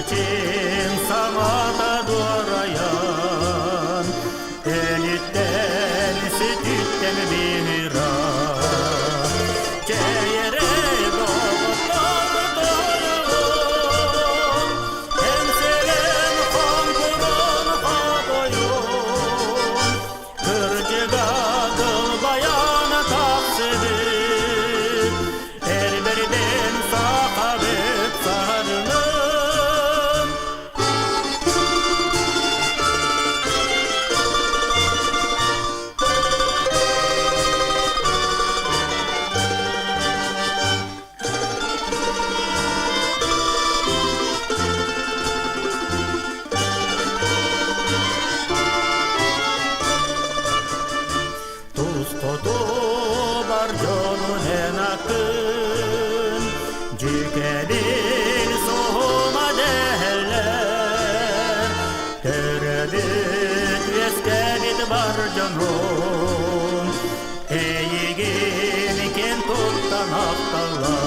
Ocağın samata doğrayan, elitten sütütten bihra. Çeyre doğup doyuyor, hemselen konkurun kadoyun. Kırcıga kıl bayana taksidi, erberden sahabet sarılır. Koto barjonun en akın, cikelin soğuma derler. Teredik veskenit barjonun, eğigin ken tuttan aktallar.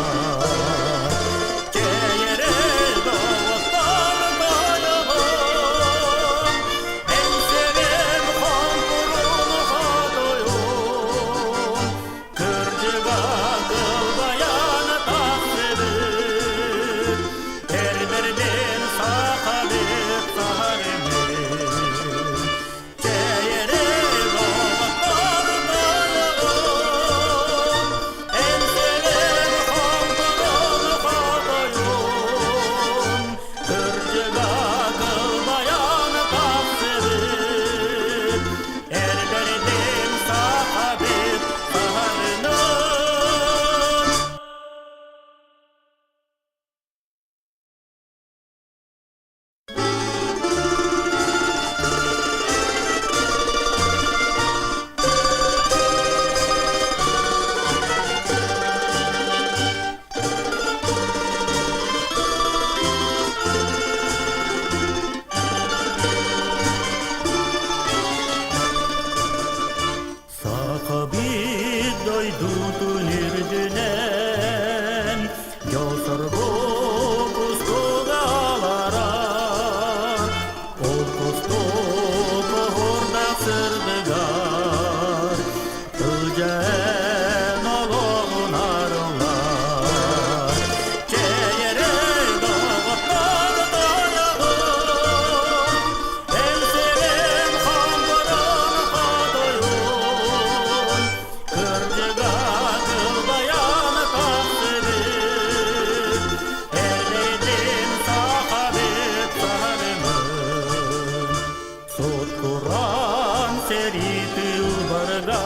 Doydutun irdinen, yosor bokus kogalara. Okus toko horda sırdıgar, Ilcen oloğun arılar. Çeyre doğutlar doyağın, el seven hamburun kadoyun. Kırcıga kıl bayanı taksidi, erleydin sahabet sarımın. Sot Kur'an seriti ubarga,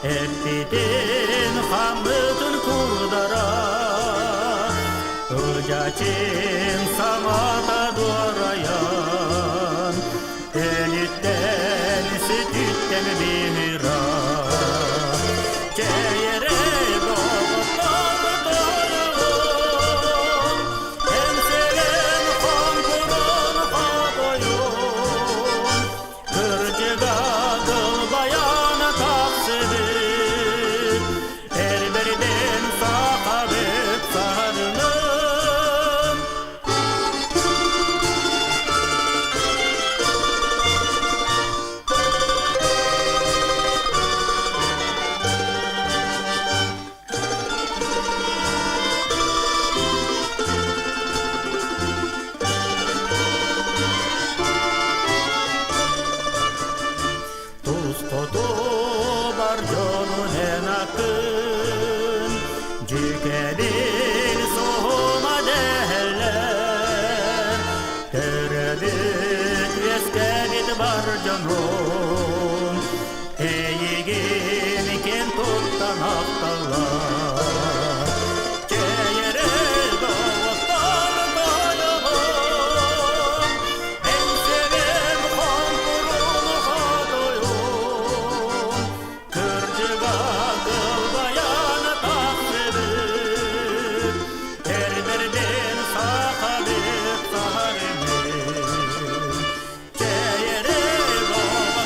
ettidin hamdın kurdara. Ocağın samata doğrayan, elitten sütütten bihra. Çeyre doğup doyuyor, hemselen konkurun kadoyun. Kırcıga kıl bayana taksidi, erberden sahabet sarılır. Koto barjonun en akın, cikelin soğuma derler. Teredik veskenit barjonun, eğigin ken tuttan aktallar. Çeyre doğutlar doyağın, hemselen konkurun kadoyun. Kırcıga kıl bayanı taksidi, erberden sahabet sarımın. Çeyre doğup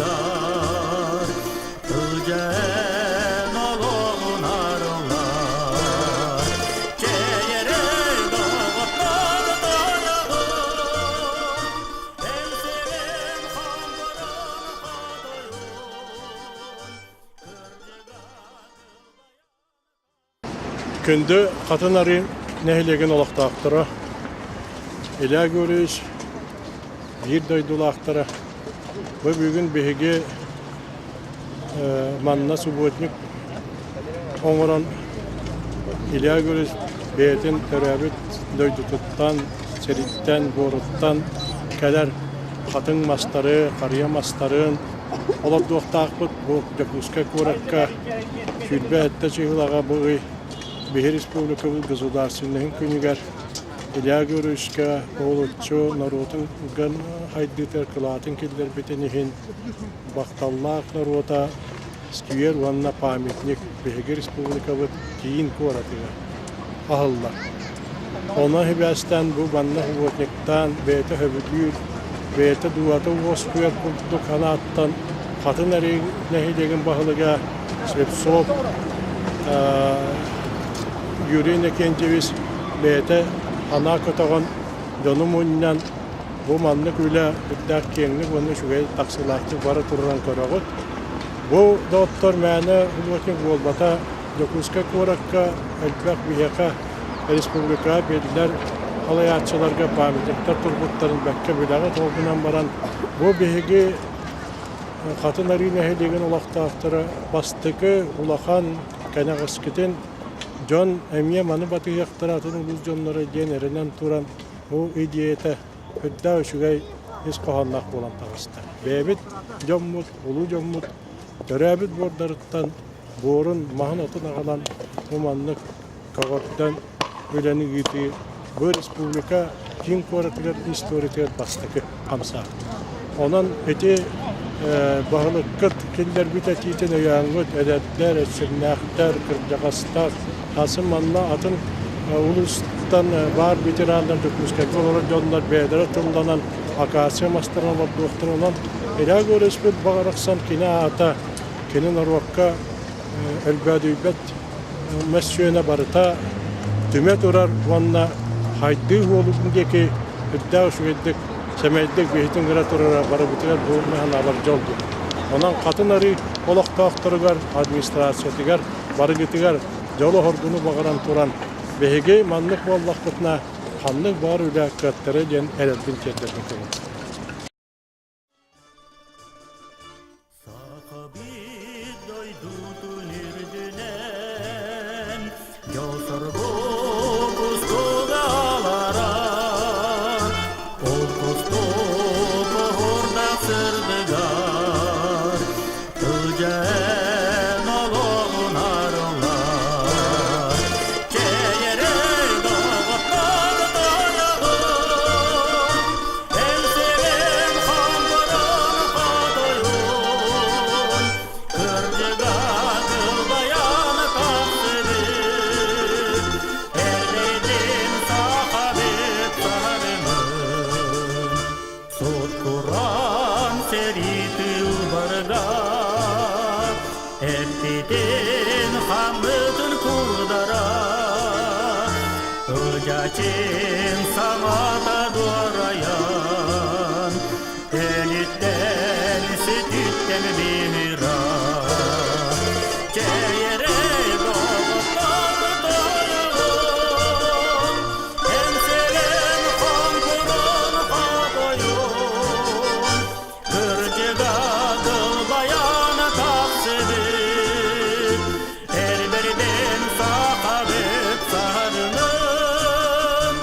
sırdıgar Ölgen olun arılar Çeyre dağıtlar dayağım En sevim hamburun kadoyun Күндө қатынары нәһилеген олақтақтыра, илә көріш, бір дойдулақтыра. Бұл бүгін беге манна субботник оңыран илә көріш бәйтін төрәбіт дойдутуттан, сериттен, боруттан кәлер қатын мастары, қария мастарын олар доқтақпыт бұл жакуска көрәкка күлбә әтті чығылаға бұғы Бехи Республикабы государственный күнігер илә көрішке олытчу народын ган хайдытыр кылатын келдер бетенихин бақталлақ народа сквер ванна памятник Бехи Республикабы кейін көратыға ағылдар. Она хебәстен бұл банна хұботниктан бәйті хөбүдүйір, бәйті дуаты оскуер күлдік қанаттан қатын әрі нәхидеген бағылыға Свепсов Юрий Кенчевич бәйті ана көтіған жоным өнінен бұл манны күйлі үттәк кеңлік оны шүгей тақсылақты бары тұрған көріғыт. Бұл доттор мәні ұлғытник болбата Жокуска көріққа, әлбәқ бейеқа республика белдер алаятшыларға памятниктер тұрғыттарын бәкке білігі толғынан баран бұл бейге қатын әріне деген олақтақтары бастықы ұлақан кәнеғыскетін John emye manı batı yaktıratın uluz jonları generinden turan o ideyete hüdda şugay hiç kohanlaq bolan tağısta. Bebit jommut, ulu jommut, törabit bordarıttan borun mahnatın ağalan umanlık kağıttan öleni giti bu respublika kin koratılar historiker bastıkı kamsa. Onun eti bağlı kırt killer bitetitin öyangut edetler, etsinaktar, kırcakastar, Asım manna atın ulustan var bitiranlar dökmüşken olarak onlar bedere tımlanan akasya mastırına var doktorunan ila görüşmüt bağıraksan kine ata kine narvakka elbadübet mesyöne barıta tümet uğrar vanna haydi olukundaki iddia şu eddik semeydik behitin gırat uğrar barı bitirer bu mehan alar joldu. Ondan katınları olakta aktarıgar administrasiyetigar barı gitigar Jolu hordunu bağıran turan behege manlık bollaqtına kanlık bağır üle köttere den eredin çetlerden kılın. Sakabit doydutun irdünen Yolsar bu kustuğalara Ol kustuğu horda sırdıgar Ölgen olun arılar Çeyre dağıtlar dayağım En sevim hamburun kadoyun Kırcıga kıldayan taksırır Erleydin sahabit sahabımın Sot Kur'an seriti barga Erdidin hamıdın kurdara Öcaçin samata duarayan Elitten sütütten bimiran Çeyre doğutlar dayağım En sevim hamburun kadoyun Kırcıga kılbayan taksıdır Erberden sahabet sahanının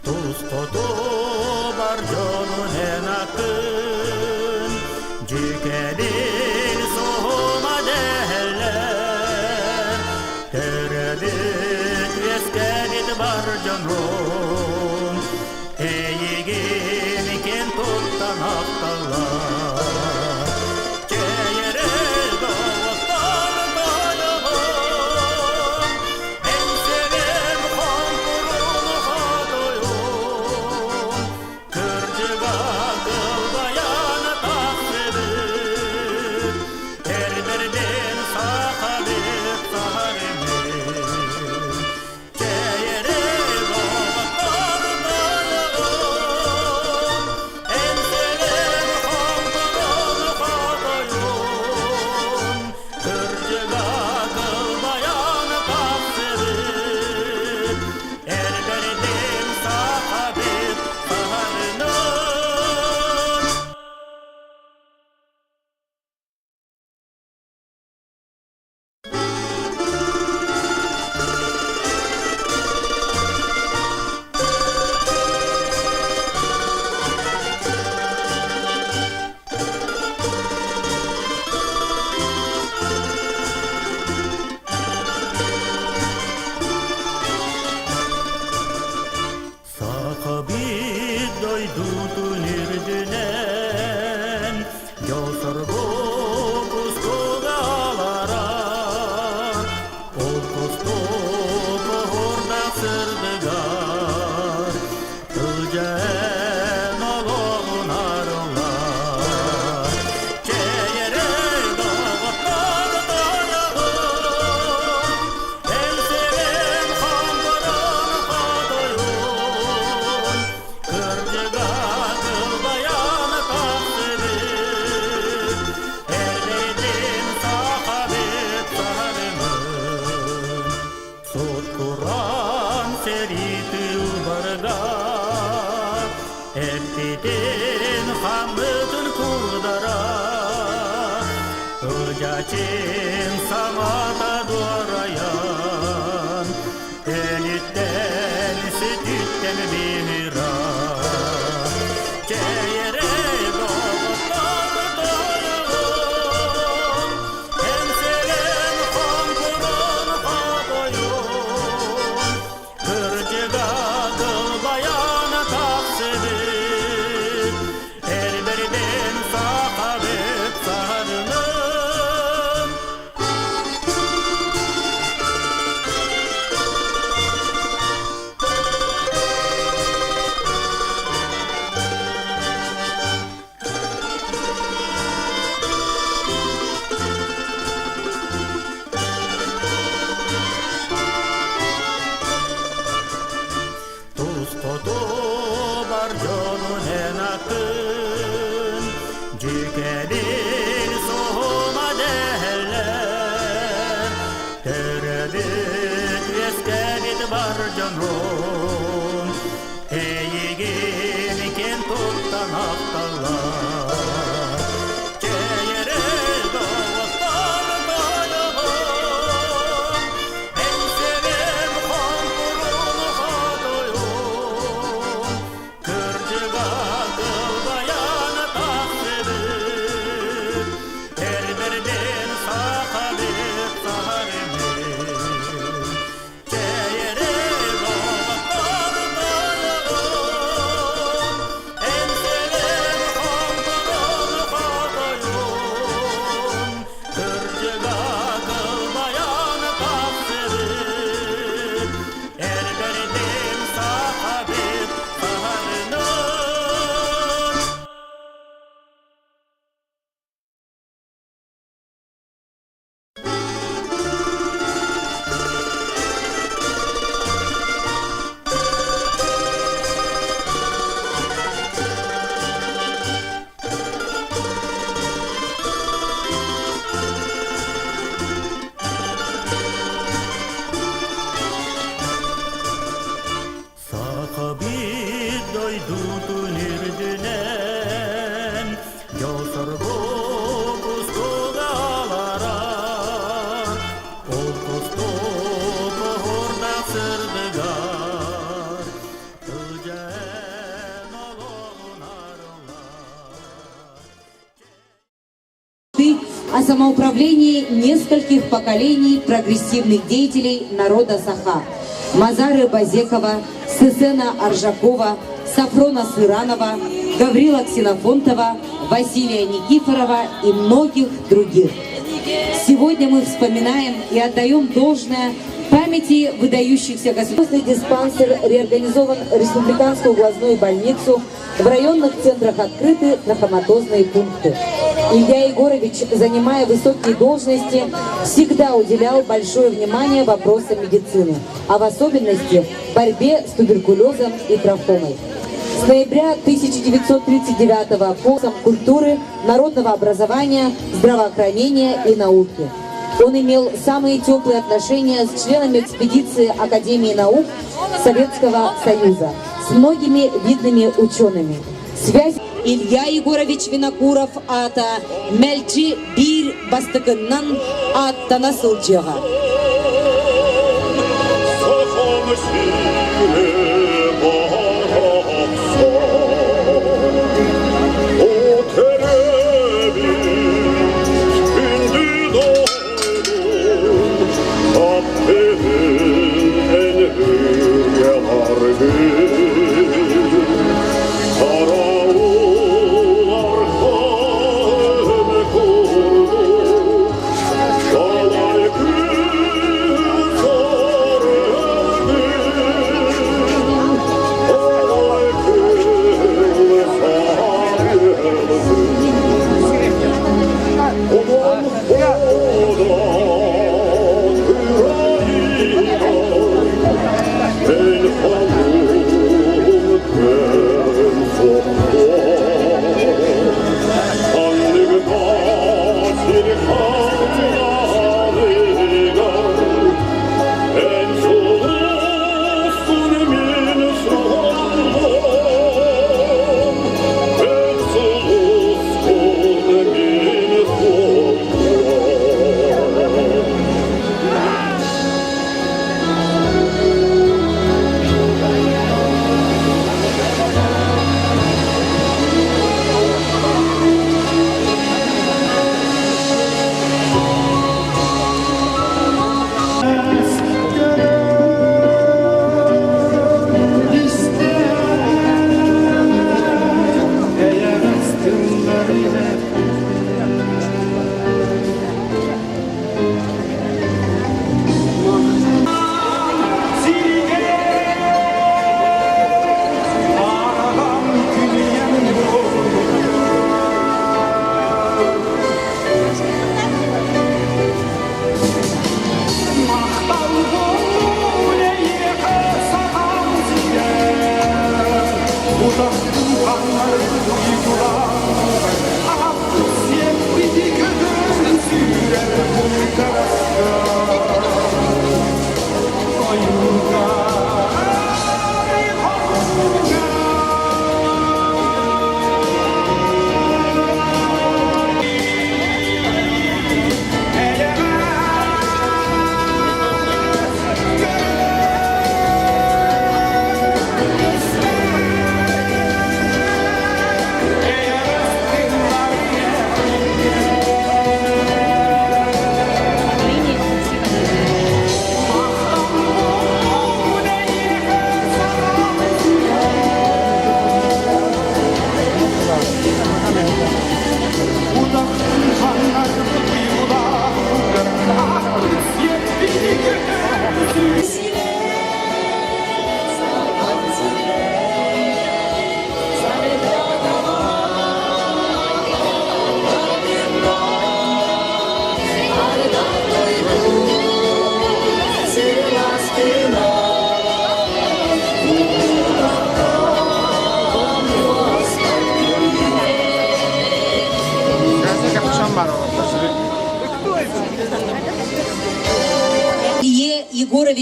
Tuz kodu bar jonun en akın Cükedir soğuma derler Teredik veskerit bar jonun için samata durayan elitten sütütten bihran çeyre doğutlar doyun hemselen konkurun kodoyun kırcıga kılbayan taksibit elberden sahabet sarılır Tuz kodu bar jonun en akın Cikelin soğuma derler Teredik eskerit bar jonun Eğigin ken tuttan aptallar Çeyre doğutlar doyun En seven konkurun kodoyun Kırcıga kılbayan taksibit Erberden sahabet saharemin Çeyre doğutlar doyun En seven konkurun kodoyun Kırcıga kılbayan taksibit Erberden sahabet saharemin Sahabit doydu nirdinen Yosorgu kustugalara Ol kustu kohorda sırdıgar Kılcen oloğun arılar о самоуправлении нескольких поколений прогрессивных деятелей народа Саха. Мазары Базекова, Сысена Аржакова, Сафрона Сыранова, Гаврила Ксенофонтова, Василия Никифорова и многих других. Сегодня мы вспоминаем и отдаем должное памяти выдающихся государственный диспансер реорганизован республиканскую глазную больницу, в районных центрах открыты трахоматозные пункты. Илья Егорович, занимая высокие должности, всегда уделял большое внимание вопросам медицины, а в особенности борьбе с туберкулезом и травмой. С ноября 1939 по культуры, народного образования, здравоохранения и науки. Он имел самые теплые отношения с членами экспедиции Академии наук Советского Союза, с многими видными учеными. Связь Илья Егорович Винокуров ата Мельчи Бир Бастыкыннан атта насылчыга. El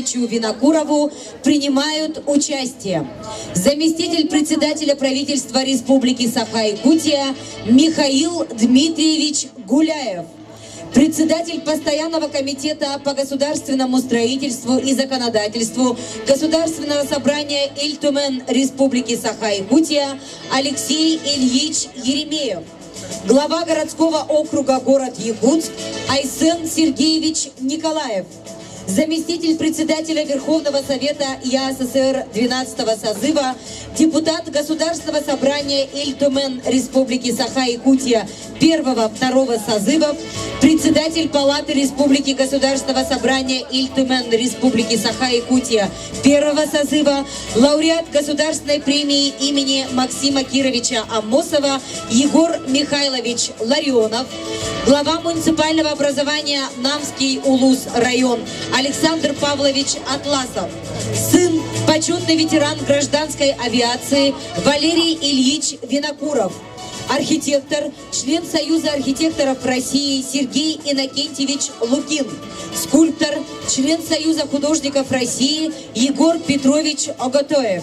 Григорьевичу Винокурову принимают участие заместитель председателя правительства Республики Саха-Якутия Михаил Дмитриевич Гуляев, председатель Постоянного комитета по государственному строительству и законодательству Государственного собрания Ильтумен Республики Саха-Якутия Алексей Ильич Еремеев, глава городского округа город Якутск Айсен Сергеевич Николаев, заместитель председателя Верховного Совета ЯССР 12-го созыва, депутат Государственного собрания Ильтумен Республики Саха-Якутия 1-2 созывов, председатель Палаты Республики Государственного собрания Ильтумен Республики Саха-Якутия 1-го созыва, лауреат Государственной премии имени Максима Кировича Аммосова Егор Михайлович Ларионов, глава муниципального образования Намский Улус район Александр Павлович Атласов, сын, почетный ветеран гражданской авиации Валерий Ильич Винокуров, архитектор, член Союза архитекторов России Сергей Иннокентьевич Лукин, скульптор, член Союза художников России Егор Петрович Оготоев,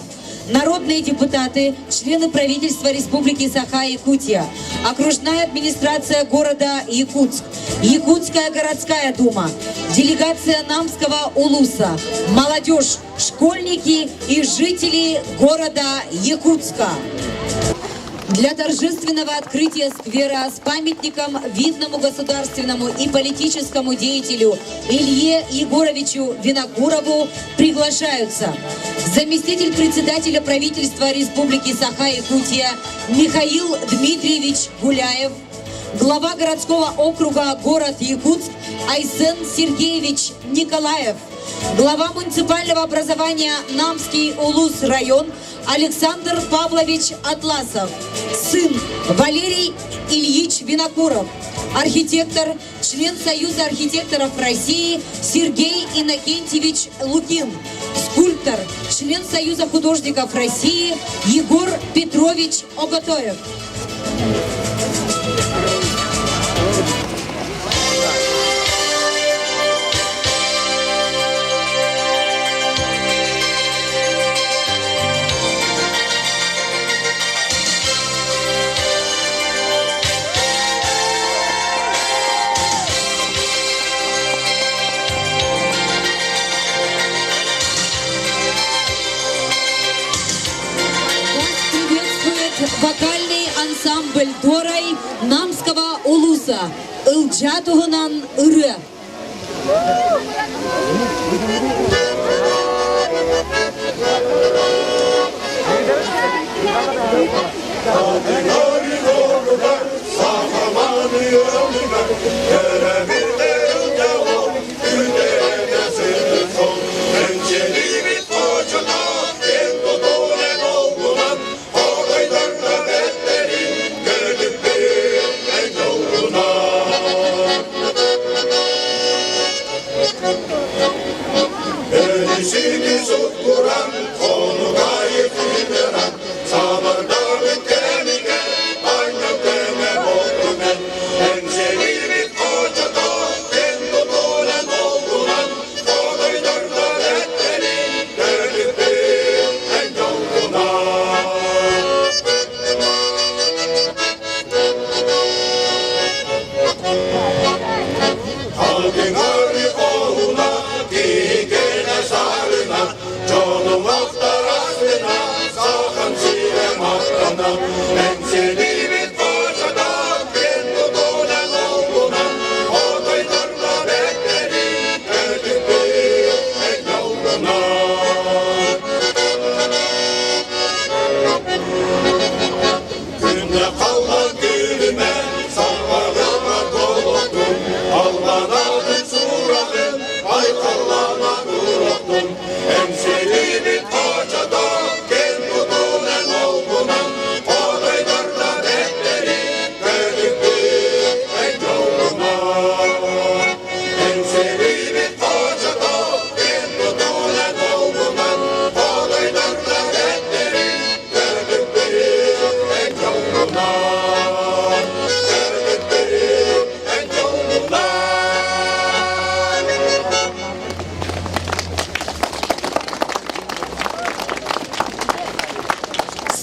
народные депутаты, члены правительства Республики Саха-Якутия, окружная администрация города Якутск, Якутская городская дума, делегация Намского Улуса, молодежь, школьники и жители города Якутска. Для торжественного открытия сквера с памятником видному государственному и политическому деятелю Илье Егоровичу Винокурову приглашаются заместитель председателя правительства Республики Саха-Якутия Михаил Дмитриевич Гуляев, глава городского округа город Якутск Айсен Сергеевич Николаев, глава муниципального образования Намский Улус район Александр Павлович Атласов, сын Валерий Ильич Винокуров, архитектор, член Союза архитекторов России Сергей Иннокентьевич Лукин, скульптор, член Союза художников России Егор Петрович Оготоев. Вокальный ансамбль Дорай Намского Улуса Илджатугунан Иры.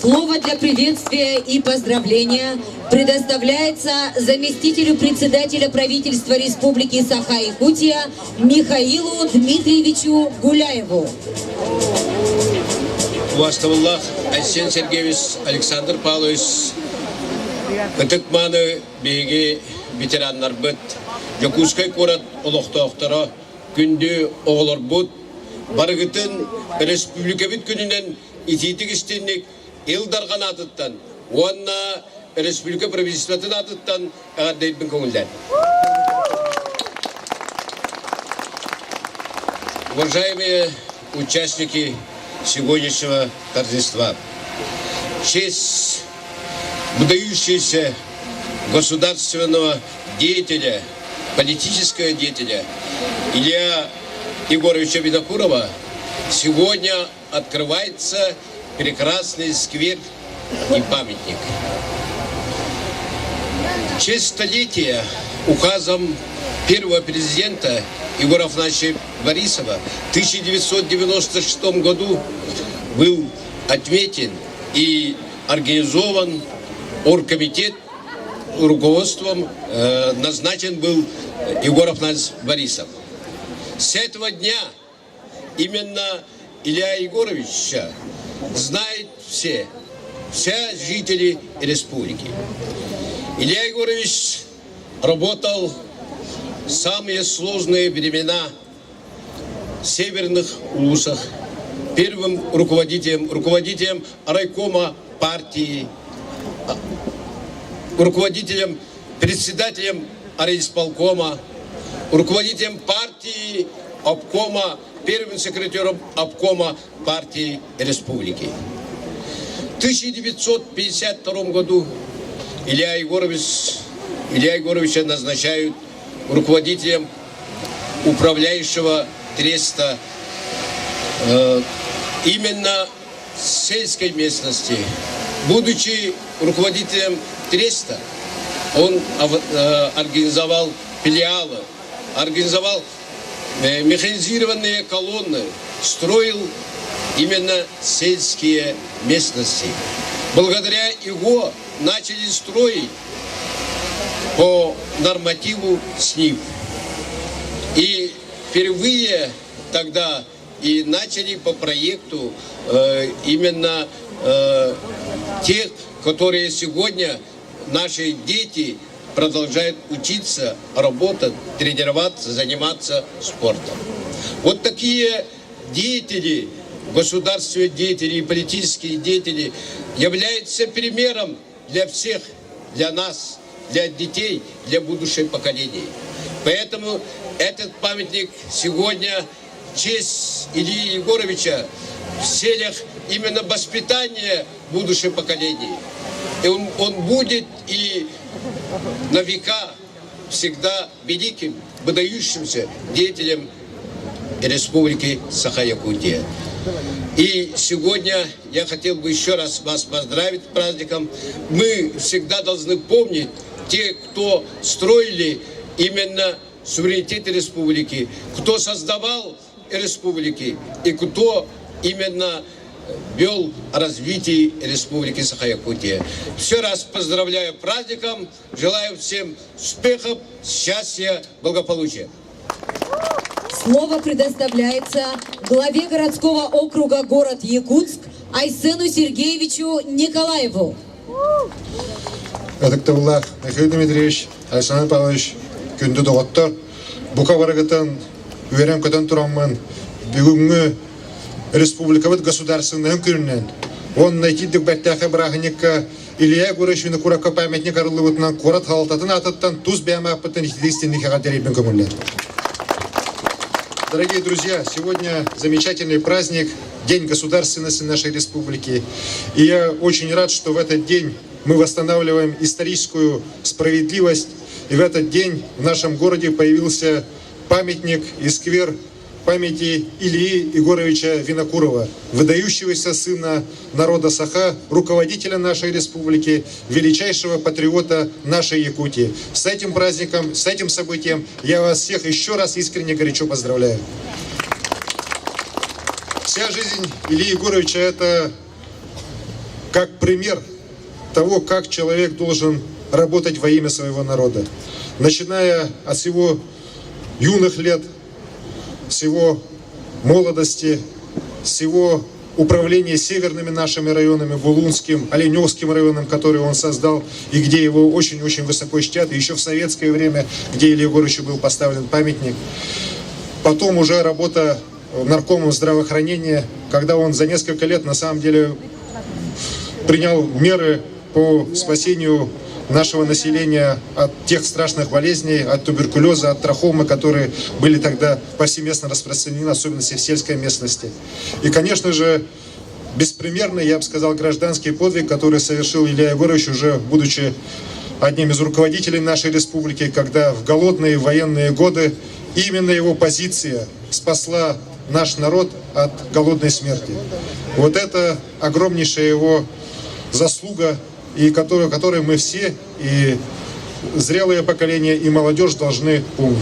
Слово для приветствия и поздравления предоставляется заместителю председателя правительства Республики Саха-Якутия Михаилу Дмитриевичу Гуляеву. Ваставаллах, Айсен Сергеевич, Александр Павлович, Кытыкманы беги ветераннар быт, Жокускай корат олохтоқтара, күнді оғылар бұд, барғытын республика бит күнінен ититік істенік елдарған атыттан, оанна республика правительстватын атыттан ағардайдың көңілден. Уважаемые участники сегодняшнего торжества, в честь выдающегося государственного деятеля, политического деятеля Илья Егоровича Винокурова сегодня открывается прекрасный сквер и памятник. В честь столетия указом первого президента Егора Афанасьевича Борисова в 1996 году был отметен и организован оргкомитет, руководством назначен был Егор Афанасьевич Борисов. С этого дня именно Илья Егоровича знают все жители республики. Илья Егорович работал в самые сложные времена в северных улусах, первым руководителем райкома партии, руководителем, председателем райисполкома, руководителем партии обкома, первым секретарем обкома партии республики. В 1952 году Илья Егоровича назначают руководителем управляющего треста именно сельской местности. Будучи руководителем треста, он организовал филиалы, организовал механизированные колонны, строил именно сельские местности. Благодаря его начали строить по нормативу СНИП. И впервые тогда и начали по проекту именно тех, которые сегодня наши дети продолжают учиться, работать, тренироваться, заниматься спортом. Вот такие деятели, государственные деятели и политические деятели являются примером для всех, для нас, для детей, для будущих поколений. Поэтому этот памятник сегодня в честь Ильи Егоровича в целях именно воспитания будущих поколений. И он будет и на века всегда великим, выдающимся деятелем Республики Саха-Якутия. И сегодня я хотел бы еще раз вас поздравить с праздником. Мы всегда должны помнить тех, кто строили именно суверенитет республики, кто создавал республики и кто именно вел развитие Республики Саха-Якутия. Еще раз поздравляю с праздником, желаю всем успехов, счастья, благополучия. Слово предоставляется главе городского округа город Якутск Айсену Сергеевичу Николаеву. Адыктабыллах Михаил Дмитриевич, Александр Павлович, күнді доғыттар, бұқа барағытын, үйерен көтен тұрамын, бүгінгі республикабыт государственным күнінен. Он найтиддік бәттәқі бірағынекка Илья Егорович Винокуровқа памятник арылығытынан қорат халататын атыттан туз бәмі апыттан ихтидестенлігі ғадерейбін көмілер. Дорогие друзья, сегодня замечательный праздник, День государственности нашей республики. И я очень рад, что в этот день мы восстанавливаем историческую справедливость. И в этот день в нашем городе появился памятник и сквер памяти Ильи Егоровича Винокурова, выдающегося сына народа Саха, руководителя нашей республики, величайшего патриота нашей Якутии. С этим праздником, с этим событием я вас всех еще раз искренне горячо поздравляю. Вся жизнь Ильи Егоровича — это как пример того, как человек должен работать во имя своего народа. Начиная от его юных лет, с его молодости, с его управления северными нашими районами, Булунским, Оленевским районом, который он создал, и где его очень-очень высоко чтят, и еще в советское время, где Илье Егоровичу был поставлен памятник. Потом уже работа наркомом здравоохранения, когда он за несколько лет на самом деле принял меры по спасению нашего населения от тех страшных болезней, от туберкулеза, от трахомы, которые были тогда повсеместно распространены, особенно в сельской местности. И, конечно же, беспримерный, я бы сказал, гражданский подвиг, который совершил Илья Егорович, уже будучи одним из руководителей нашей республики, когда в голодные военные годы именно его позиция спасла наш народ от голодной смерти. Вот это огромнейшая его заслуга, и которую мы все, и зрелое поколение, и молодежь должны помнить.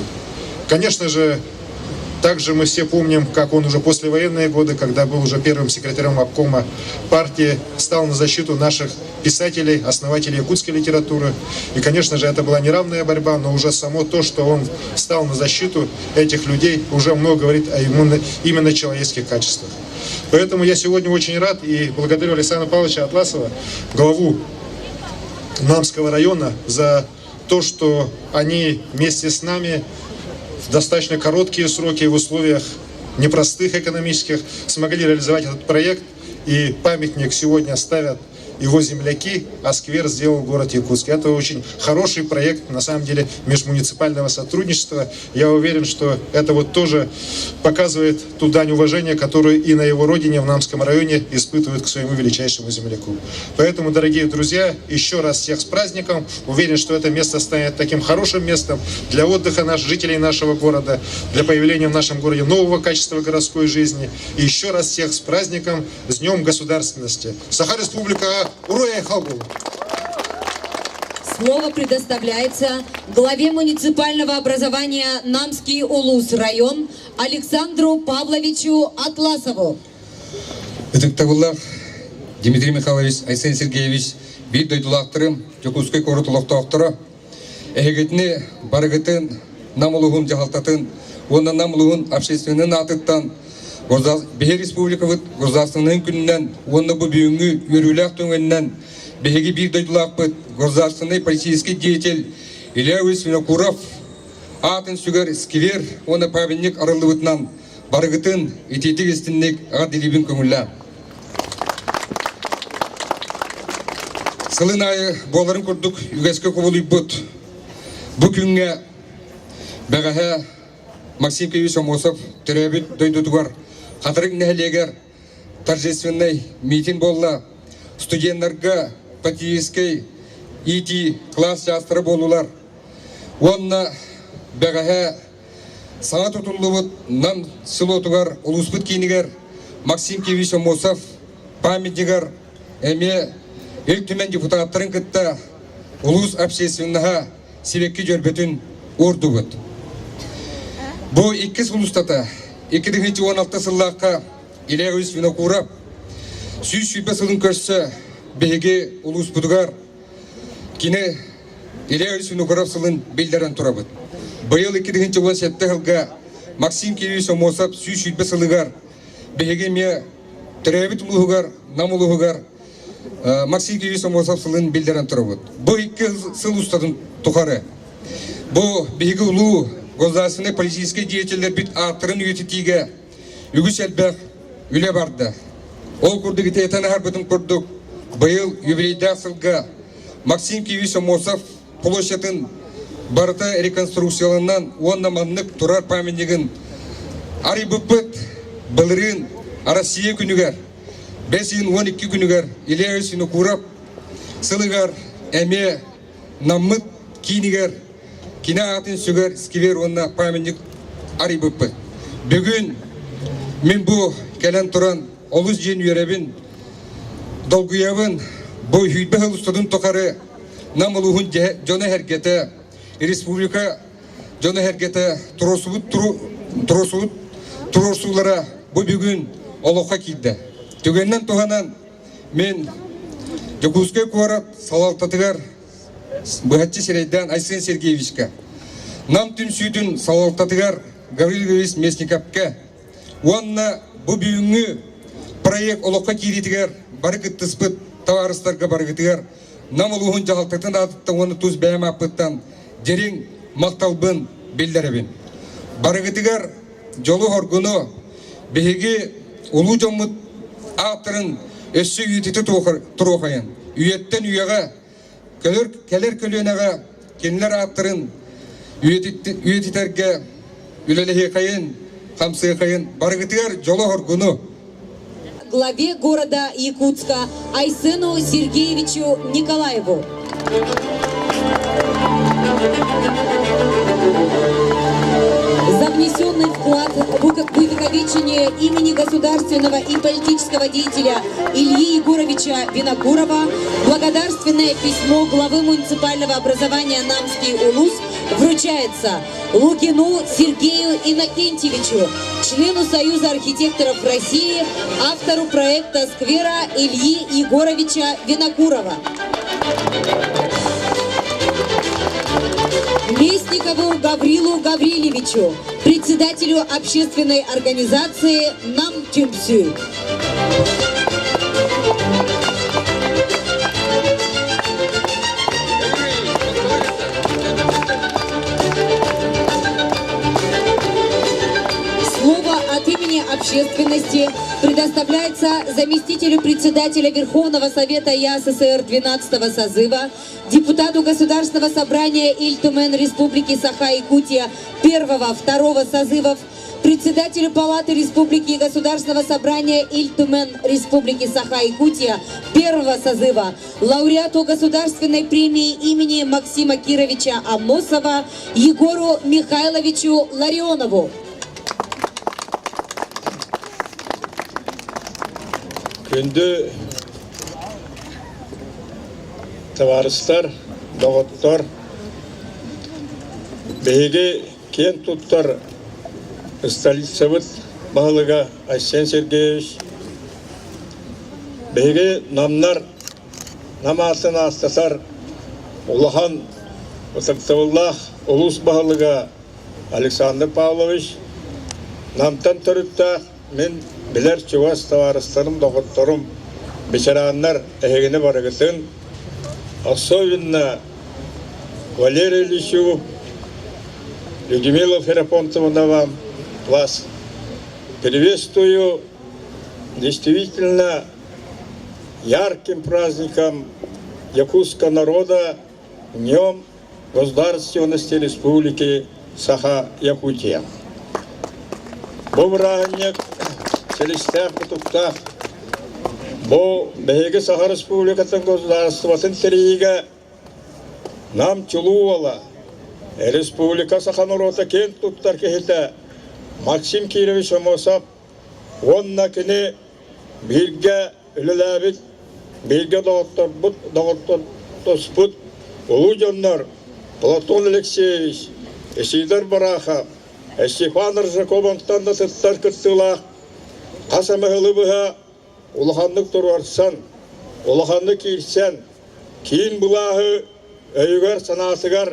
Конечно же, также мы все помним, как он уже послевоенные годы, когда был уже первым секретарем обкома партии, стал на защиту наших писателей, основателей якутской литературы. И, конечно же, это была неравная борьба, но уже само то, что он стал на защиту этих людей, уже много говорит о именно человеческих качествах. Поэтому я сегодня очень рад и благодарю Александра Павловича Атласова, главу Намского района, за то, что они вместе с нами в достаточно короткие сроки, в условиях непростых экономических, смогли реализовать этот проект. И памятник сегодня ставят его земляки, а сквер сделал город Якутск. Это очень хороший проект, на самом деле, межмуниципального сотрудничества. Я уверен, что это вот тоже показывает ту дань уважения, которую и на его родине, в Намском районе, испытывают к своему величайшему земляку. Поэтому, дорогие друзья, еще раз всех с праздником. Уверен, что это место станет таким хорошим местом для отдыха наших жителей нашего города, для появления в нашем городе нового качества городской жизни. И еще раз всех с праздником, с Днем Государственности. Саха-Республика, ура и халбу! Слово предоставляется главе муниципального образования Намский Улус район Александру Павловичу Атласову. Этактагуллар Дмитрий Михайлович, Айсен Сергеевич, бит дойдулақтырым, Якутской коротулықтақтыры, әйгетіне барығытын, намылығын жағалтатын, оны намылығын общественнің атыттан, Бехе республикавыт Государственның күнінен, оны бұл бүйінгі өрілік төңінен, Бехеге бір дойдулақ бұд, государственный политический деятель Илья Винокуров, атын сүгер сквер, оны павенник арылы бұтынан, барығытын, ететік естіннік ағадилебін көңілі. Сылын айы боларын көрдік, үгеске көбілі бұд. Бұл күнге бәғәе Максим Кевич Амосов түрәбіт дойдудығар. Қатырық нәлегер торжественный митинг болла. Студенттарға патриотический ити класс жастыры болулар. Онна бәғәе саңа тұтылуыт нам сылотығар ұлыспыт кейінігер Максим Кевич Амосов памятнигер әме ел түмен депутаттарын кітті ұлыс общественныға себекке жөрбетін ордуыт. Бұл 2 ұлыстата 2016 сыллаққа Илья Винокуров сүйіс шүйпе сылын көрсі беге ұлыс бұдығар кені Илья Винокуров сылын белдерін тұрабыд. Бұйыл 2017 жылға Максим Кевич Амосов сүйіс шүйпе сылығар беге ме түрәбіт ұлығығар, нам ұлығығар Максим Кевич Амосов сылын белдерін тұрабыд. Бұл 2 сыл ұстадың тұқары. Бұл беге ұлығы государственный политический деятельдер бит аттырын үйететіге үгіс әлбәқ үлі барды. Ол күрдігі тәйтәні әрбітін күрдік. Бұйыл юбилейді сылға Максим Кевич Амосов площадын барыта реконструкциялынан онна маннық тұрар памятнигін арай бұппыт бұлырын Россия күнігер 5-12 күнігер Илья Винокуров сылығар әме наммыт кейінігер Кина атын сүгер сквер онна памятник арай бұппыт. Бүгін мен бұл кәлін тұран олыс жен үйеребін долгуябын бұл үйбі ұлыстадың тоқары намылығын жоны әргеті республика жоны әргеті тұросулара бұл бүгін олыққа келді. Түгеннен тұғанан мен Якутской город салалтатыгар быхатчы серейден Айсен Сергеевичка. Нам түн сүйдін салалтатыгар Гаврил Гаврис Местниковка. Онна бұ бүйіңі проект олыққа кейретігер барғыттыспыт товарыстарға барғытығар. Нам ұлығын жағалтықтың атыптың оны тұз бәйім апыттан дерең мақталбын белдеребін. Барғытығар жолу оргуну беге улу жомут авторын өссі үйететі тұруқайын. Үйеттен үйеға келер көлөнеға кенлер авторын үйететерге үлеліге қайын, қамсығы қайын. Барғытығар жолу оргуну Главе города Якутска Айсену Сергеевичу Николаеву. За внесенный вклад в увековечение имени государственного и политического деятеля Ильи Егоровича Винокурова благодарственное письмо главы муниципального образования Намский Улус вручается Лукину Сергею Иннокентьевичу, члену Союза архитекторов России, автору проекта сквера Ильи Егоровича Винокурова. Местникову Гаврилу Гаврилевичу, председателю общественной организации «Намтюмсю». Слово от имени общественности предоставляется заместителю председателя Верховного Совета ЯССР 12-го созыва, депутату Государственного собрания Иль-Тумен Республики Саха-Якутия 1-2 созывов, председателю Палаты Республики и Государственного собрания Иль-Тумен Республики Саха-Якутия 1-го созыва, лауреату Государственной премии имени Максима Кировича Амосова Егору Михайловичу Ларионову. Күнді товарыстар, доғыттар, бейге кен тұттар столицавыт бағылыға Айсен Сергеевич, бейге намнар, намасын астасар, ұлыған ұтықтығыллах ұлыс бағылыға Александр Павлович, намтан тұрытта мен білер чуас товарыстарым, доғыттарым, бешараннар әйгені барығытын, особенно Валерий Ильичу, Людмилу Ферапонтовну вам вас приветствую действительно ярким праздником якутского народа, Днем Государственности Республики Саха-Якутия. Бомранник Селистер Кутуктах, Бо Беге Саха Республикатын государствосын териге нам чулуала Республика Саха-Народа кен туттар кехете Максим Кирович Амосов онна кені бирге үліләбіт, бирге доғыттар тоспут, олу жоннар Платон Алексеевич, Исидар Бараха, Степан Аржаковантан да сыттар кыртылақ, қасамығылы бұға ұлғандық тұрарсан, ұлғандық кейсен, кейін бұлағы өйгер санатығар,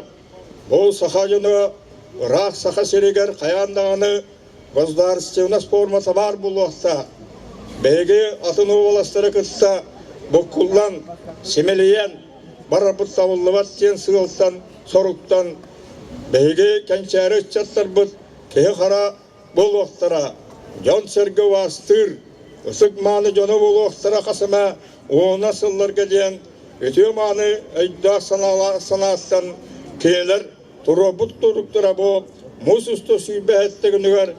бұл саха жыны, ұрақ саха серегер қаяндағаны государственность формасы бар бұл уақытта. Бәйге атын оластары кытта бұққылдан, семелейен, барабыт сауылы бар тен сығылттан, сорықтан, бәйге кәнчәрі чаттар бұд, кеге қара бұл уақыттара, жон сәргі вастыр, ұсық маны жоны бұл уақыттара қасыма, оңына сылларға ден, өте маны әйдақ санастан кейлер, тұры бұд тұрықтыра бұл, мұз үсті сүйбе әттігінігер,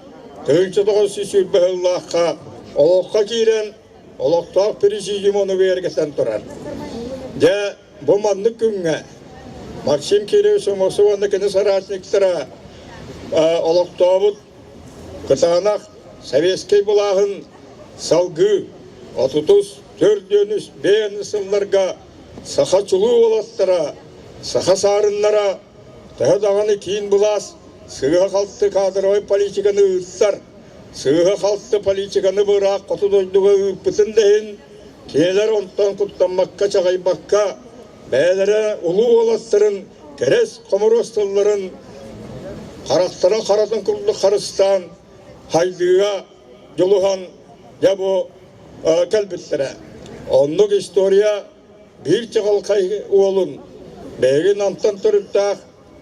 түйінші тұғы сүйбе ұллаққа, олыққа кейрен, олықтақ президиум оны бергесен тұрар. Де бұл манны күнге, Максим Кирович Амосованы кені саратниктіра, олықтауыд, кытағанақ, Советский бұлағын салғы, 34 бейіні сылларға, сақа чулу олаттыра, сақа сарынлара, тағадағаны кейін бұлас, сыға қалты кадровой политиканы ұттар, сыға қалты политиканы бұрақ қоты дойдуға үппітін дейін, Кинелер онтан куттанмакка чагайбакка, бәлері улу олаттырын, керес комуростыларын, қарақтарын қаратын күлді қарыстан, хайдыға жолуған жабу кәлбіттірі. Онлық история bir çakalkay oğlun, bägi namtan törüptaq,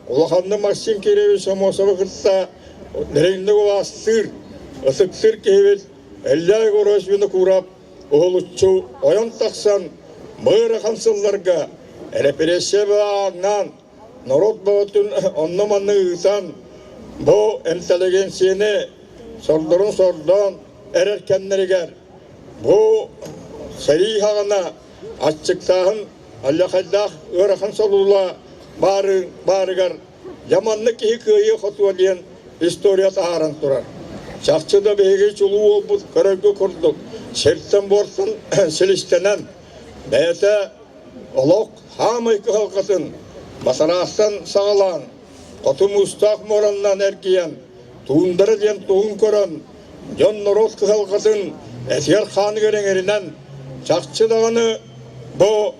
ulaqandı Maksim Kirevich Amosova kırtta, dereyinde ovastır, ısıktır kevil, ellay korosvini kurap, oğulutçu oyan taqsan, mığıra kansıllarga, represiya bağından, narod bağıtın onlamanlı ısan, bu intelijensiyini sordan ererkenleriger, bu seri hağına, açıktağın Allah'addah ırakhan salullah barıgar yamanlık iyi kıyı xotuwa diyen istoriya taharan turar. Çakçıda beyge çuluğu olbud körögü kurduk. Sertten borsan silistenen beyte olok hamayki halkatın basarastan sağalan kotum ustaq morandan erkiyen tuğundarı diyen tuğun koran Jon Norot halkatın Etiyar Khanı görenerinden Çakçı dağını bu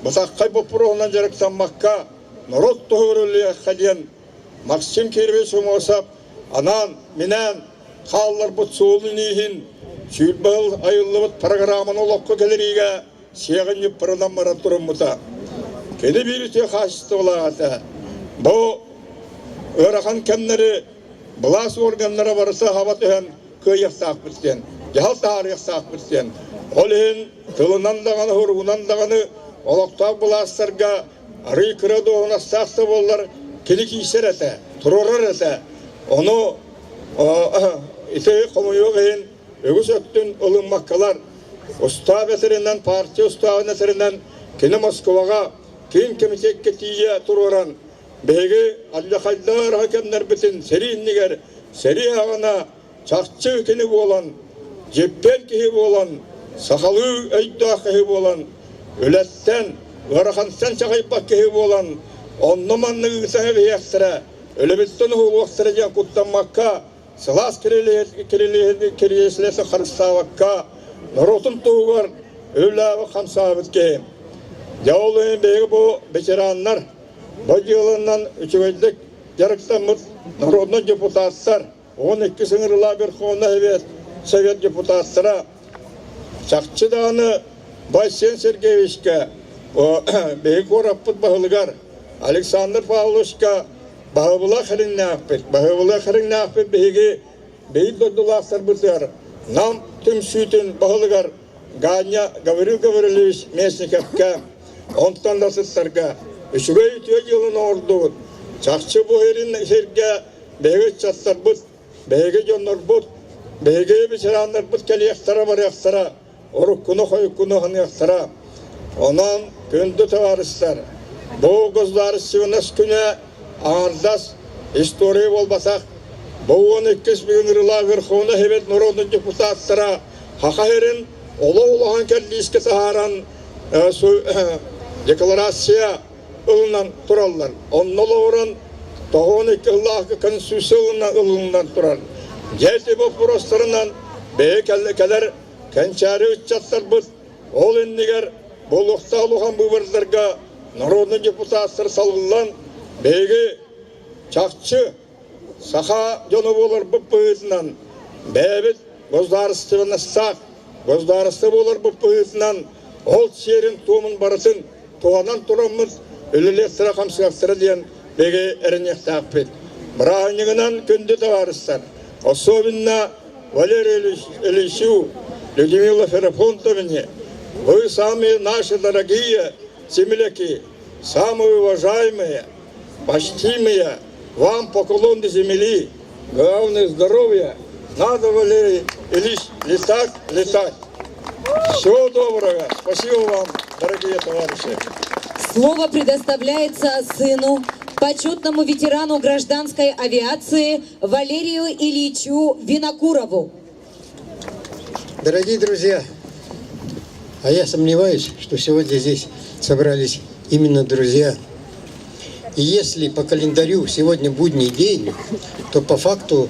Bısakkay Bopuroğundan jarıksanmakka Norot doğuruluya kadiyen Maksim Kirevich Amosov anan, minen, kallar bu soğulu nihin Sülbağıl ayıllıbıt programın olokku geliriga Siyagın yıppırından mara durumuta Kedi bir ütüye kaçtı olağata Bu Öğrakan kemleri Bılas organlara varsa hava tühen kıyıyak sağıpırken Yahal tarih sağıpırken Olin tılından dağını, hurgundan dağını Oloktağı bulaslarga arı kırada ona sağsa bollar Kilik işer ete, turorar ete Onu ite komuyor gayin Ögüs öttün ılınmakkalar Usta beterinden, parti usta beterinden Kini Moskova'ga Kim kemitek ketiye turoran Beygi Allah'aydar hakemler bitin Seri inniger, seri ağına Çakçı kini olan Ceppen kihi olan Sakalı öydağ kihi olan Ületten, Varakansan çakaypak kihi olan Onlamanlı ısanı beyaksıra Ölebitten huluaksıracan kutlanmakka Sılas kiriyesilesi karıstavakka Norotun tuğugar Ölağı kamsabıt ki Yağoluyun beygi bu beçeranlar Bu yılından üçüveydik Yarıksanmız Norotun deputatlar 12 sınırla bir konu evet Sovyet deputatlara Çakçı dağını Baysen Sergeyevich'e Beyik Orapıt Bahılıgar Aleksandr Pavlovch'a Bahıvıla kırın ne yapıp Bahıvıla kırın ne yapıp Beygi Beyik dodulaslar bıtır Nam tüm sütün Bahılıgar Ganya Gavril Mesnikev'e Ondan da sıtlarga Üçüge ütüye yılın ordu Çakçı bu herin serge Beygi çatlar bıt Beygi jonlar bıt Beygi biçeranlar bıt keli yaktara var yaktara Orukkunu koyukkunu han yaktara Ondan gündü tevaristler Bu gözleri sivinas güne ağırdas Histori olbasak Bu 12 bin yıla verховна hevet Народный депутаттara Haka herin Ola kelli iske taharan Deklarasiya ılınan turallar Onunla oran 12 yıllık konstitüsiyonundan ılınan turar Geldi bu proslarından Beyik ellekeler Kençari uçatlar bud Ol endiger Boluqta oluğan bu vardırga Народный депутаттар salgılan Beygi Çakçı Saha yonu olur bu pıyızından Beybit Gözdarıstıvı nassak Gözdarıstıvı olur bu pıyızından Ol şerin tuğumun barısın Tuğanan turamız Ölülestere kamsıyaksıra diyen Beygi erinek takpet Brahanyığından kündü tavarıslar Особенно Валерий Ильичу Людмила Ферапонтовне Вы самые наши дорогие земляки Самые уважаемые Почтимые Вам поклон до земли Главное здоровье Надо, Валерий Ильич, летать, летать Всего доброго Спасибо вам, дорогие товарищи Слово предоставляется сыну, почетному ветерану гражданской авиации Валерию Ильичу Винокурову. Дорогие друзья, а я сомневаюсь, что сегодня здесь собрались именно друзья. И если по календарю сегодня будний день, то по факту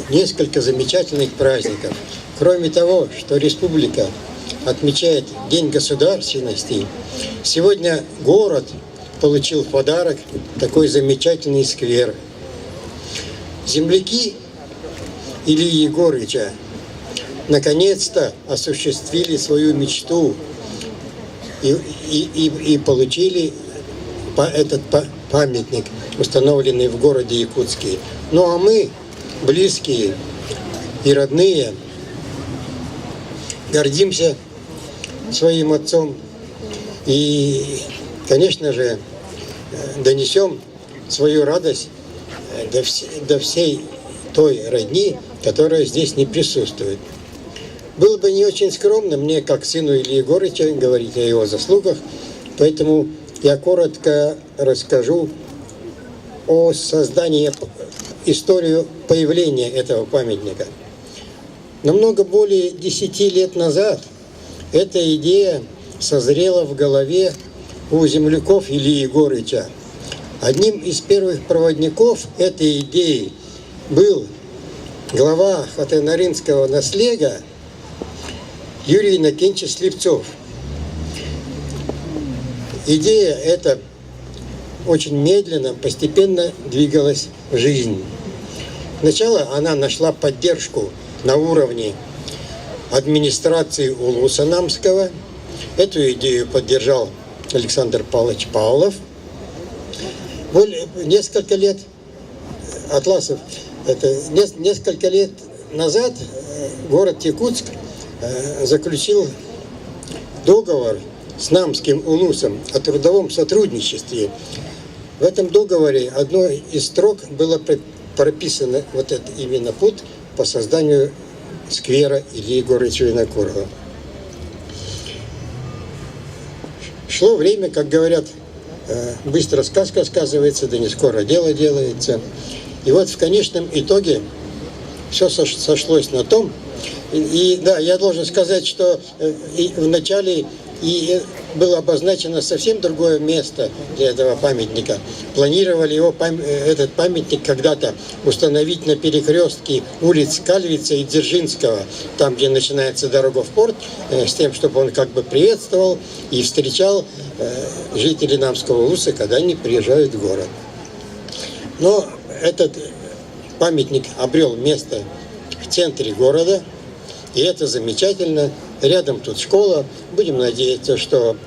несколько замечательных праздников. Кроме того, что республика отмечает День государственности, сегодня город получил в подарок такой замечательный сквер. Земляки Ильи Егорыча наконец-то осуществили свою мечту и получили этот памятник, установленный в городе Якутске. Ну а мы, близкие и родные, гордимся своим отцом и, конечно же, донесем свою радость до всей той родни, которая здесь не присутствует. Было бы не очень скромно мне, как сыну Ильи Егорыча, говорить о его заслугах, поэтому я коротко расскажу о создании, историю появления этого памятника. Намного более 10 лет назад эта идея созрела в голове у земляков Ильи Егорыча. Одним из первых проводников этой идеи был глава Хатынарынского наслега Юрий Иннокентьевич Слепцов. Идея эта очень медленно, постепенно двигалась в жизнь. Сначала она нашла поддержку на уровне администрации Улуса Намского. Эту идею поддержал Александр Павлович Павлов. Несколько лет назад город Якутск заключил договор с Намским Улусом о трудовом сотрудничестве. В этом договоре одной из строк было прописано вот это именно путь по созданию сквера Ильи Егорыча Винокурова. Шло время, как говорят, быстро сказка сказывается, да не скоро дело делается. И вот в конечном итоге все сошлось на том, и да, я должен сказать, что вначале и было обозначено совсем другое место для этого памятника. Планировали этот памятник когда-то установить на перекрестке улиц Кальвица и Дзержинского, там, где начинается дорога в порт, с тем, чтобы он как бы приветствовал и встречал жителей Намского Улуса, когда они приезжают в город. Но этот памятник обрел место в центре города, и это замечательно. Рядом тут школа. Будем надеяться, что,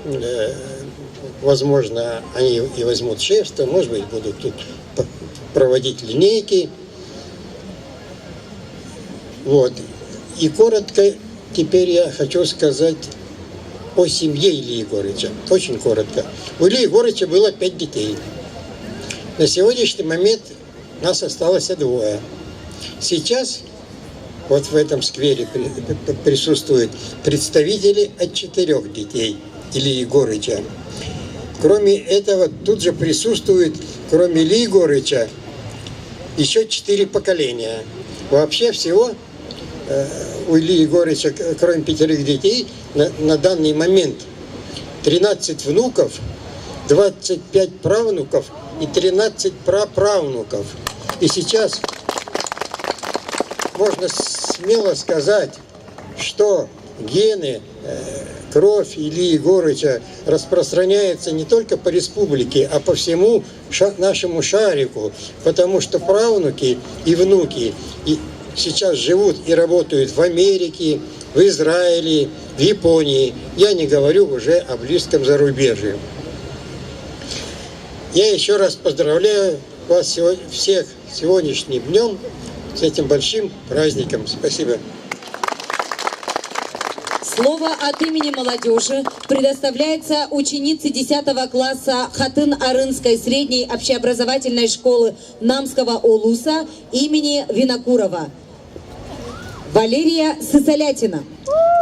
возможно, они и возьмут шефство, может быть, будут тут проводить линейки. Вот. И коротко теперь я хочу сказать о семье Ильи Егорыча. Очень коротко. У Ильи Егорыча было 5 детей. На сегодняшний момент нас осталось 2. Сейчас вот в этом сквере присутствуют представители от 4 детей Ильи Егорыча. Кроме этого, тут же присутствует, кроме Ильи Егорыча, еще 4 поколения. Вообще всего у Ильи Егорыча, кроме 5 детей, на данный момент 13 внуков, 25 правнуков и 13 праправнуков. И сейчас можно смело сказать, что гены, кровь Ильи Егорыча распространяется не только по республике, а по всему нашему шарику, потому что правнуки и внуки сейчас живут и работают в Америке, в Израиле, в Японии. Я не говорю уже о близком зарубежье. Я еще раз поздравляю вас всех сегодняшним днем, с этим большим праздником. Спасибо. Слово от имени молодежи предоставляется ученице 10 класса Хатын-Арынской средней общеобразовательной школы Намского Улуса имени Винокурова. Валерия Сысолятина.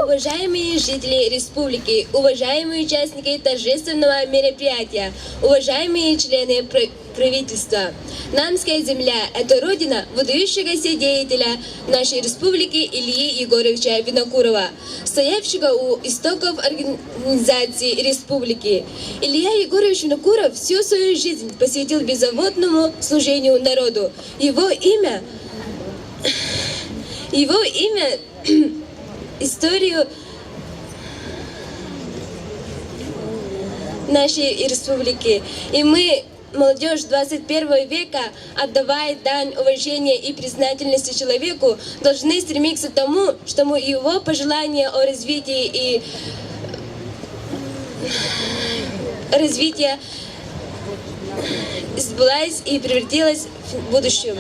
Уважаемые жители республики, уважаемые участники торжественного мероприятия, уважаемые члены правительства. Намская земля – это родина выдающегося деятеля нашей республики Ильи Егоровича Винокурова, стоявшего у истоков организации республики. Илья Егорович Винокуров всю свою жизнь посвятил беззаботному служению народу. Его имя историю нашей республики. И мы, молодежь 21 века, отдавая дань уважения и признательности человеку, должны стремиться к тому, чтобы его пожелания о развитии и развития сбылась и превратилась в будущем.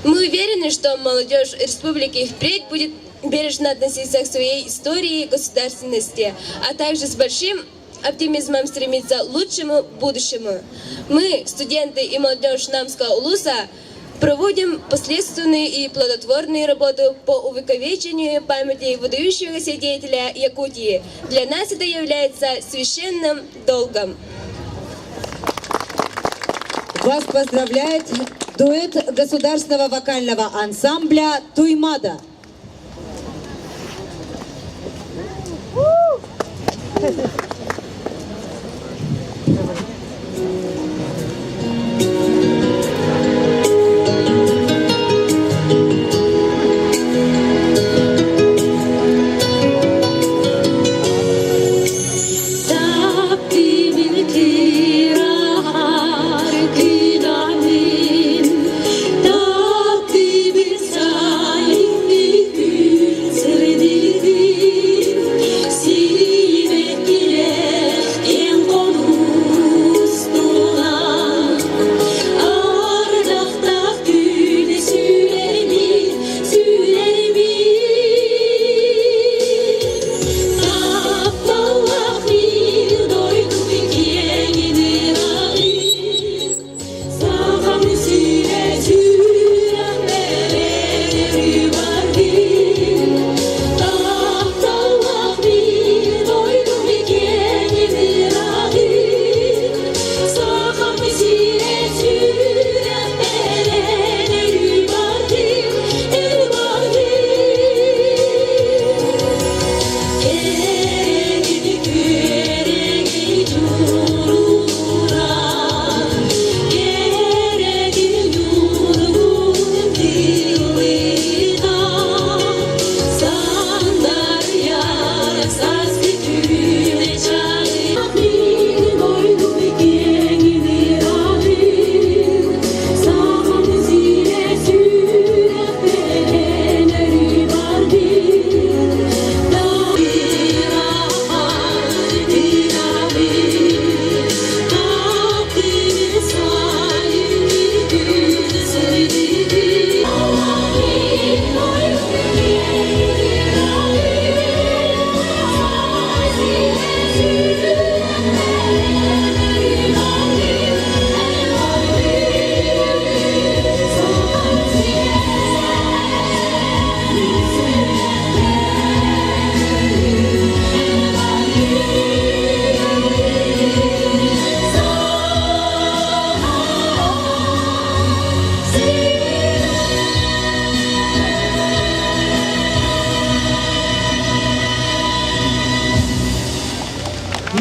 Мы уверены, что молодежь республики впредь будет бережно относиться к своей истории и государственности, а также с большим оптимизмом стремиться к лучшему будущему. Мы, студенты и молодежь Намского улуса, проводим последственную и плодотворную работу по увековечению памяти выдающегося деятеля Якутии. Для нас это является священным долгом. Вас поздравляет дуэт государственного вокального ансамбля «Туймада».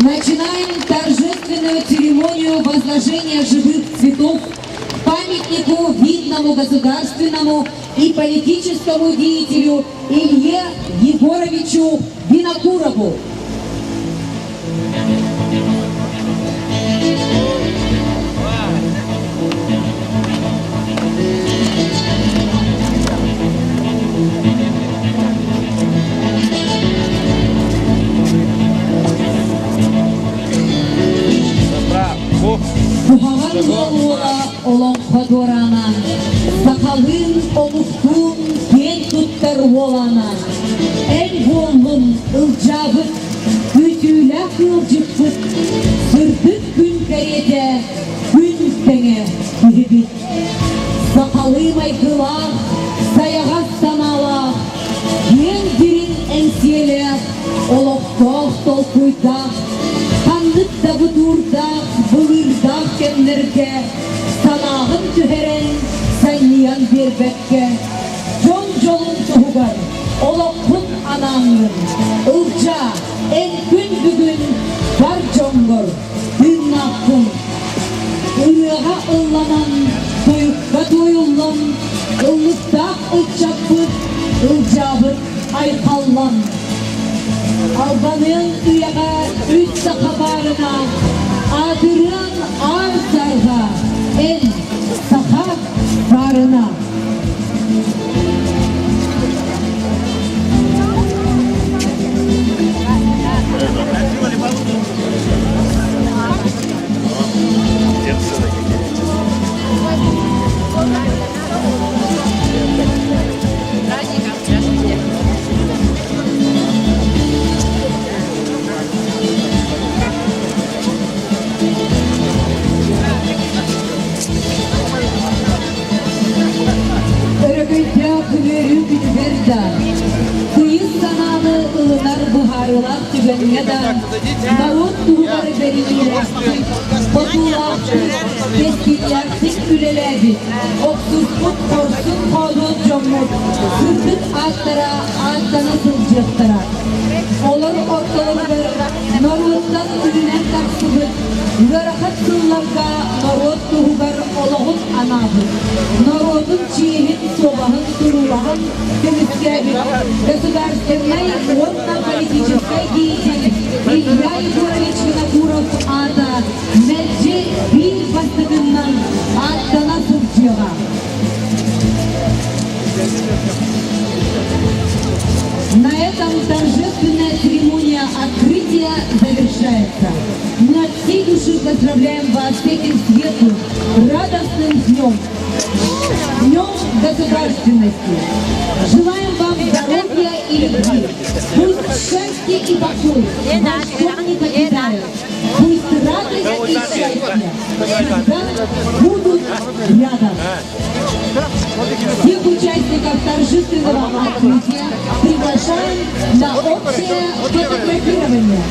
Начинаем торжественную церемонию возложения живых цветов памятнику видному государственному и политическому деятелю Илье Егоровичу Винокурову. Бугаган болуға олон қадорана, сақалын олықтың кен тұттар олана. Әл болын ұлжабыт, көтілі қылжықпыт, сұрдық күн кәреде, күн үстіңе күрібіт. Сақалы майқылақ, саяғат саналақ, ен дерін әнселі, олықтақ толқуйдақ, Қанлықта бұдурдақ, бұлырдақ кемдерге, санағын түхерен, сайниян бербекке. Жон жолын тұғығар, олықпын анаңын, ұлжа, ән күн бүгін, бар жоңғыр, үңнақпын. Үріға ұлланан, тойыққа тойыллан, ұллықтақ ұлчаппыт, ұлжабыт айқаллан. Албанын үйаға үт сақабарына ана. Örgütya külörü bilverda. Kıyız sanalı ılınar buharılak tübenine da narod tuğları veriliyerek Batulak tesbihlersin ülelebi Oksuzluk korsun kolun cömmut Sırtık aklara altana sılcıktıra Olur ortaları ver Naroddan ürünen taksıbıt Verahat sıllarga narod tuğgar olağın anabı Народun çiğhin sobahın turulağın Temizgâbi Государственной органно-политической деятельности Илья Егорович Винокуров ата Мәлже бил бастығынан аттана сұртжыға. На этом торжественная церемония открытия завершается. Мы от всей души поздравляем вас с этим светлым, радостным днем. Днем государственности. Желаем вам здоровья и любви. Пусть счастье и покой ваш дом не покидают. Пусть радость и счастье всегда будут рядом. Всех участников торжественного открытия приглашаем на общее фотографирование.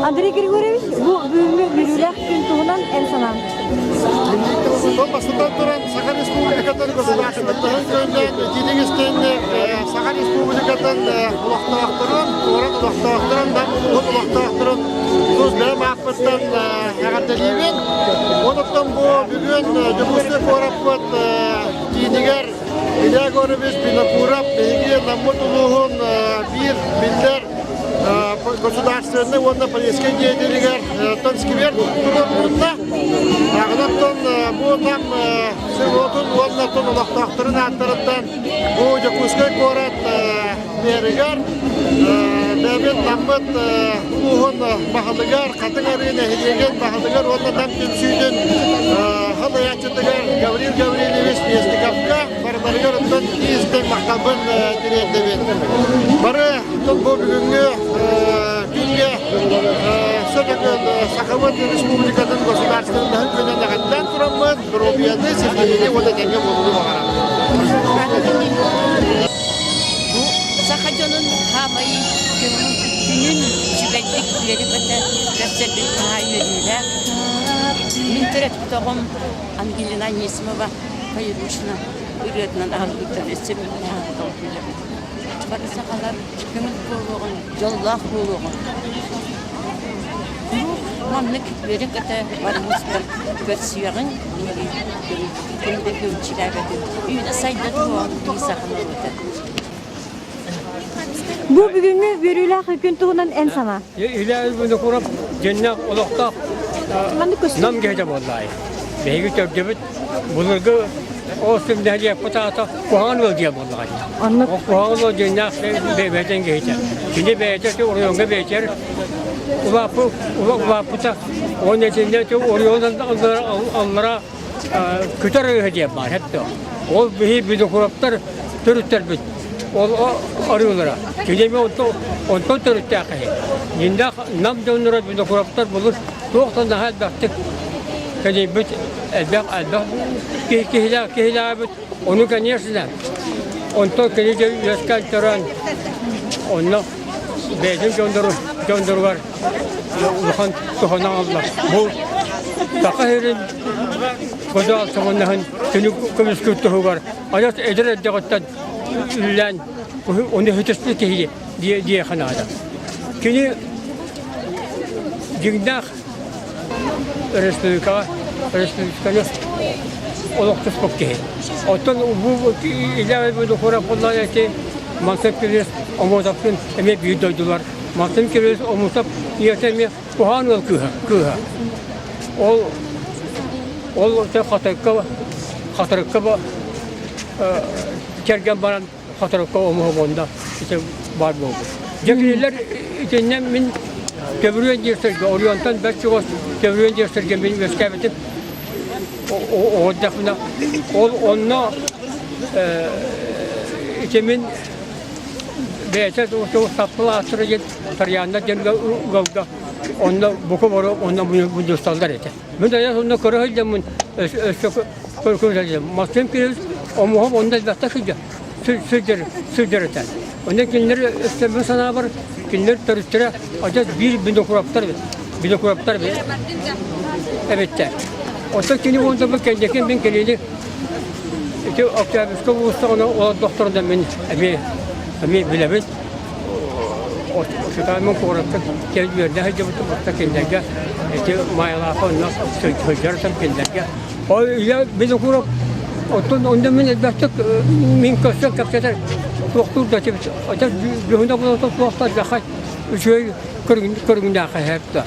Андрей Григорьевич, bu bölümler gün tuğunan en sanan. Басында тұран Саха Республикатын государственный көннен Дидегістен Саха Республикатын ұлақтағақтырын, орын ұлақтағақтырын, дамылығын ұлақтағақтырын көздерім ақпыттан әғаттелейбен. Оныптан бұл бүгін жүмісті қорап бұд Дидегер Илья Егорович Винокуров бейге намыт ұлығын бір билдер государственный онда полицейский деятелигер Тонскивер турнирында агынаттан бу нам сыготун оннатан улактактырын аттырыттан бу Жакускай город беригер Дәбет намыт улуғын бағылыгар қатыңарыны хедеген бағылыгар оннатан түмсүйден халаячындыгар Гаврил Гаврилевич Местиковка барыларыгар оттан издің мақтабын директебет. Бары тон бу бүгінгі күнге сөтөкөн Сахават Республикатын государственный көнен ағаттан тұрамын, Дробияны сефтемені ода тәңге болуы бағарам. Sakacının kamayı günün cübellik biri bete gösterdik hayırıyla. Mintiret tutuğum Angelina Nismova kayırmışına üretilen ağırlıkta resimine kalkıyla. Varsa kadar gümül kuluğun, yollah kuluğun. Mamlık verin kata varımız görsüyorun. Günde görüntüler verin. Üyüne sayda tuğun, bir sakın oldu. Bu bugünkü bürüler hükümetin en sana. İlahi bunu kurup cennet olukta nam gece vallahi. Beygi tökdebit bulurgu o simde diye putata kuhan ol diye vallahi. Anlık. O kuhan ol cennet beyden gece. Şimdi beyde oruyonga beycer. Ula o nedenle oruyondan onlara kütür hediye var hep de. O bir kuruptar türütler bit. O arıyorlar. Gidemi ondan türütler kayı. Yinde nam dönüyor bir kuruptar bulur. Doğrudan daha baktık. Kedi bit elbak kihila bit. Onu kanırsın. Ondan kedi yaşkan tören. Onunla beyden gönderler. Ulan tuhana Allah. Bu takahir'in koca altımından seni kümüskürtüğü var. Ayat eder edecekten ülen onu hütüsplü kehiye diye kanada. Kini cindak Respublika'ya oluktu spokkehi. Otan bu ilave bu kuraplar yeti mansep kilis omuzapın emek büyük doydular. Mansep kilis omuzap yetemiyor. Kuhan ol kıha. Ol te hatırka kergen baran hatırka omuğunda işte var bu. Cemiller içinden min Devriyen gösterge, oryantan belki devriyen gösterge benim veskabetim. O defne, onunla içimin beyaz o saplı asırı git, tarihinde cenga gavga, onunla boku var, onunla bunu dostallar ete. Ben de ya onunla kara hıcamın korkuyorum. Masum kiriz, o muhab onda zaten hıca, sürdür eten. Ondan kinleri istemem sana var. Kinler turistler acayip bir kuraptar evet de. O kini onda bu kendiki ben kelili. İşte akşamüstü bu ustana o doktordan ben bilemedim. O şutaymın kuraptar kendilerde hacı bu kendilerde işte mayala falan söylüyorum kendilerde. O ya bir kurap ondan men elbette min kasık kapseder. Doktor da çevir. Acaba büyüğünde bu doktor da hay. Şöyle kırgında hayapta.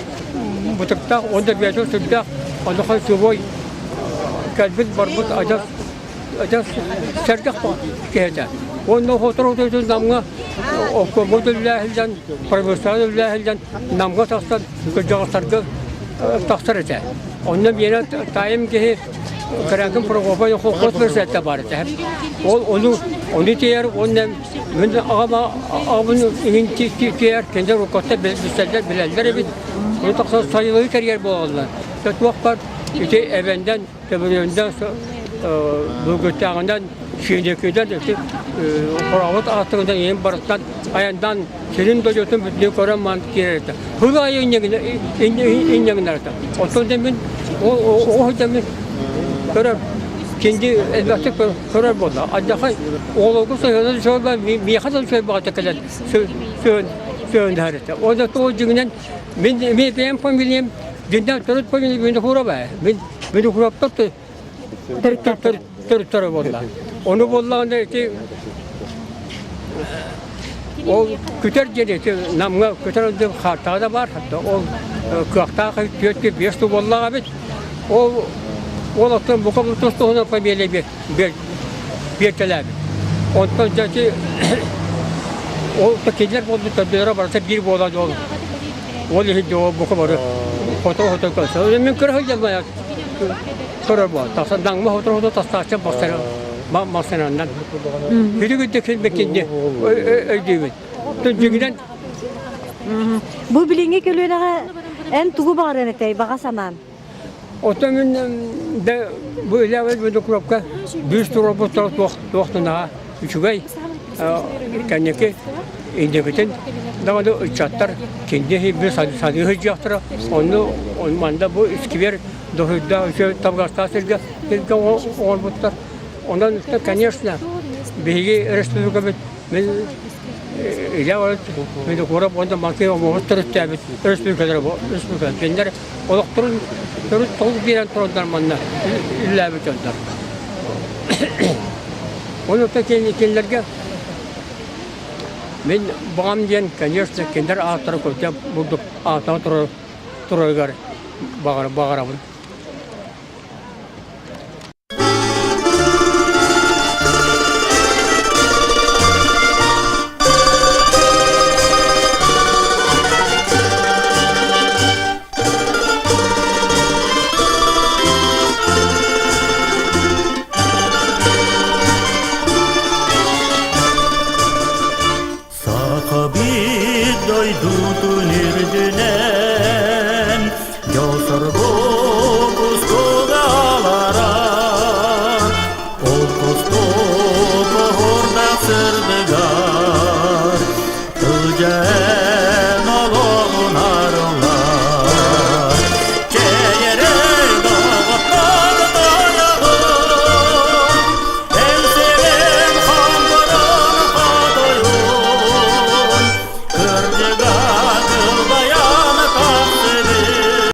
Bu takta onda bir şey söyledi. Onda hay şuboy. Kalbin barbut acaba serdak kehta. Onda fotoğrafı namga o modellahdan profesyonellerden namga tastan kıcağısarga taksir eder. Onda bir yere tayim ki Karanın programı hukuk versette var ete. Onu diğer ondan ben ağabeyim diğer kendi hukukatta bilenler bir onu taksa sayılı kariyer bağlılar. Çok vakit işte evenden temelden bu götürenden şiirlikten işte kuravat altından yeni barıştan ayından senin de götün bütün koraman kirete. Hıla inyanlar da. Ondan ben o demin Karar kendi elbette karar buldu. Acaba oğlu sayılır şöyle bir kadar şöyle bağlı kadar söyledi harita. O da o cümlenin ben familiyim dünden törüt familiyim beni kuraba. Beni kurapta tır buldu. Onu bulduğunda işte o küter geldi namga küter de harita da var hatta o kıhta kıyıt bir su buldu abi. O Oğlaktan bu kabul tostuğuna payıyla bir telab. Ondan önce o takiler oldu tabiara varsa bir boğuladı oldu. O lehide o bu kabul foto kalsa. Öyle kırık yapmaya karar bu. Tasandan mı foto tasarça basar. Masanandan. Bir gün de bekindi. Ödeyim. Tüncüğünden. Bu bilinge köylere en tuğu bağırın etey bakasamam. Otanın da bu ilave bir kurapka bir sürü robotlar vaktinde üçügey Kendiki indekten daha da uçaklar kendi bir sadı hıcaktır. Onu manda bu iskiver doğuda şu tabgastasırga ilk olmuşlar. Ondan işte конечно bilgi respublika ben ya var ben de korap onda makine muhtar tabi respublikalar bu respublika benler olukturun törüt toluk bilen torunlar manna illa bir torunlar. Onu da kendilerine ben bağım diyen конечно kendiler ağıtları koyup bulduk ağıtları turaygar bağırabın. Kırcıga